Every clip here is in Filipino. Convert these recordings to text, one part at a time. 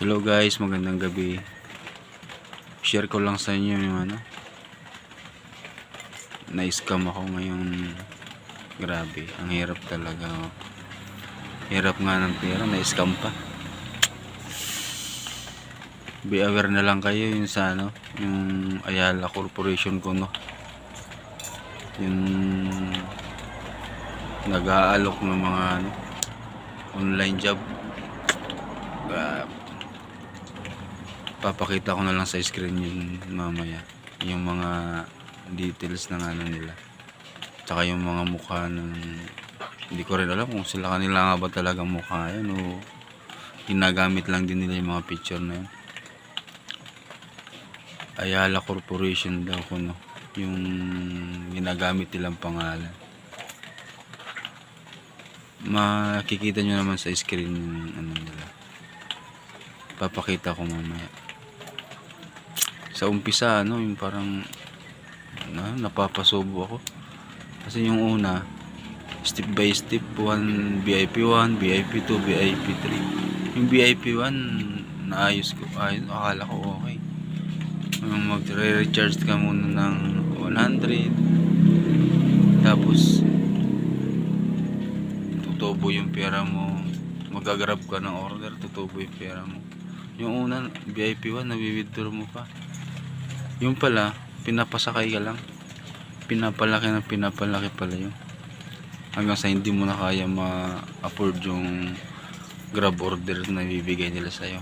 Hello guys, magandang gabi. Share ko lang sa inyo yung na-scam ako ngayon. Grabe, ang hirap talaga. Hirap nga ng pera, na-scam pa. Be aware na lang kayo yung sa yung Ayala Corporation ko yung nag-aalok ng mga online job. Papakita ko na lang sa screen yun mamaya, yung mga details ng nila, tsaka yung mga mukha ng, hindi ko rin alam kung sila kanila nga ba talagang mukha yan o ginagamit lang din nila yung mga picture na yun. Ayala Corporation daw ko yung ginagamit nilang pangalan. Makikita nyo naman sa screen yung nila, papakita ko mamaya. Sa umpisa yung parang napapasubo ako kasi yung una step by step, VIP 1, VIP 2, VIP 3. Yung VIP 1 naayos ko, akala ko okay, magre-recharge ka muna ng 100, tapos tutubo yung pera mo, magagrab ka ng order, tutubo yung pera mo. Yung una VIP 1 nawi-withdraw mo pa, yung pala pinapasakay ka lang, pinapalaki pala yun, hanggang sa hindi mo na kaya ma-afford yung grab order na bibigay nila sa'yo.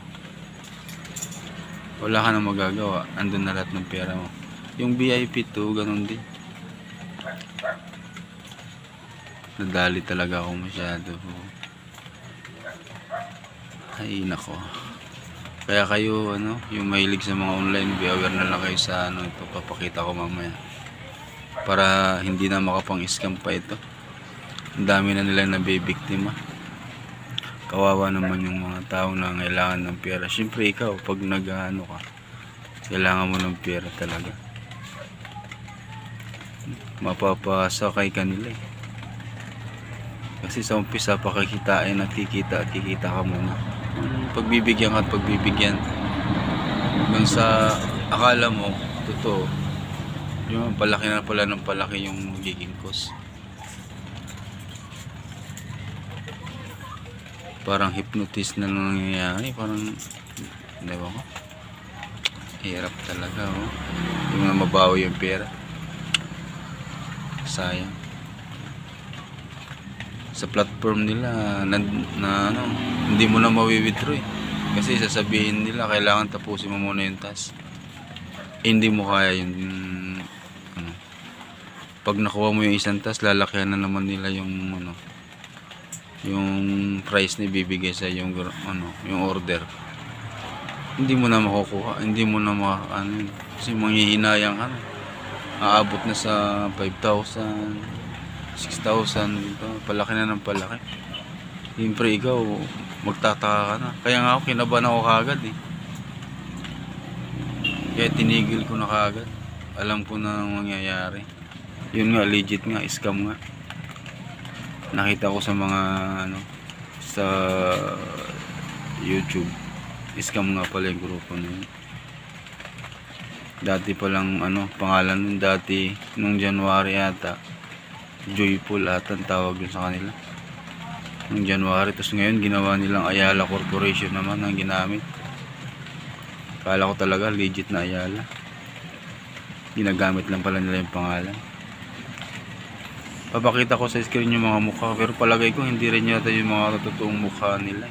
Wala ka na magagawa, andun na lahat ng pera mo. Yung VIP 2 ganun din, nadali talaga ako masyado. Ay nako. Kaya kayo yung mahilig sa mga online, be aware na lang kayo sa ito, papakita ko mamaya, para hindi na makapang-scam pa ito. Ang dami na nilang nabibiktima. Kawawa naman yung mga tao na kailangan ng pera. Siyempre ikaw, pag ka, kailangan mo ng pera talaga, mapapasakay ka nila kasi sa umpisa pakikitain at kikita ka muna. Pagbibigyan at pagbibigyan hanggang sa akala mo totoo, yung palaki na pala ng palaki yung magiging cost. Parang hypnotize na nangyayari, parang diba ko, hirap talaga yung mabawi yung pera, sayang. Sa platform nila hindi mo na mawi-withdraw kasi sasabihin nila kailangan tapusin mo muna yung task. Hindi mo kaya yun. Pag nakuha mo yung isang task, lalakyan na naman nila yung yung price na ibibigay sa yung order. Hindi mo na makukuha, hindi mo na kasi manghihinayang ka na, aabot na sa 5,000, 6,000 dito, palaki na ng palaki. Siyempre ikaw magtataka ka na. Kaya nga ako kinabahan ako kagad kaya tinigil ko na kagad. Alam ko na ang mangyayari. Yun nga, legit nga, scam nga. Nakita ko sa mga sa YouTube, scam nga pala yung grupo na yun. Dati palang pangalan nun dati nung January yata, Joyful ata ang tawag yun sa kanila ng January. Tapos ngayon ginawa nilang Ayala Corporation naman ang ginamit. Kala ko talaga legit na Ayala, ginagamit lang pala nila yung pangalan. Papakita ko sa screen yung mga mukha, pero palagay ko hindi rin yata yung mga totoong mukha nila.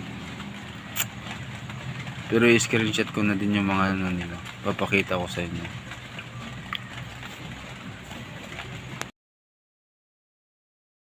Pero i-screenshot ko na din yung mga nila, papakita ko sa inyo.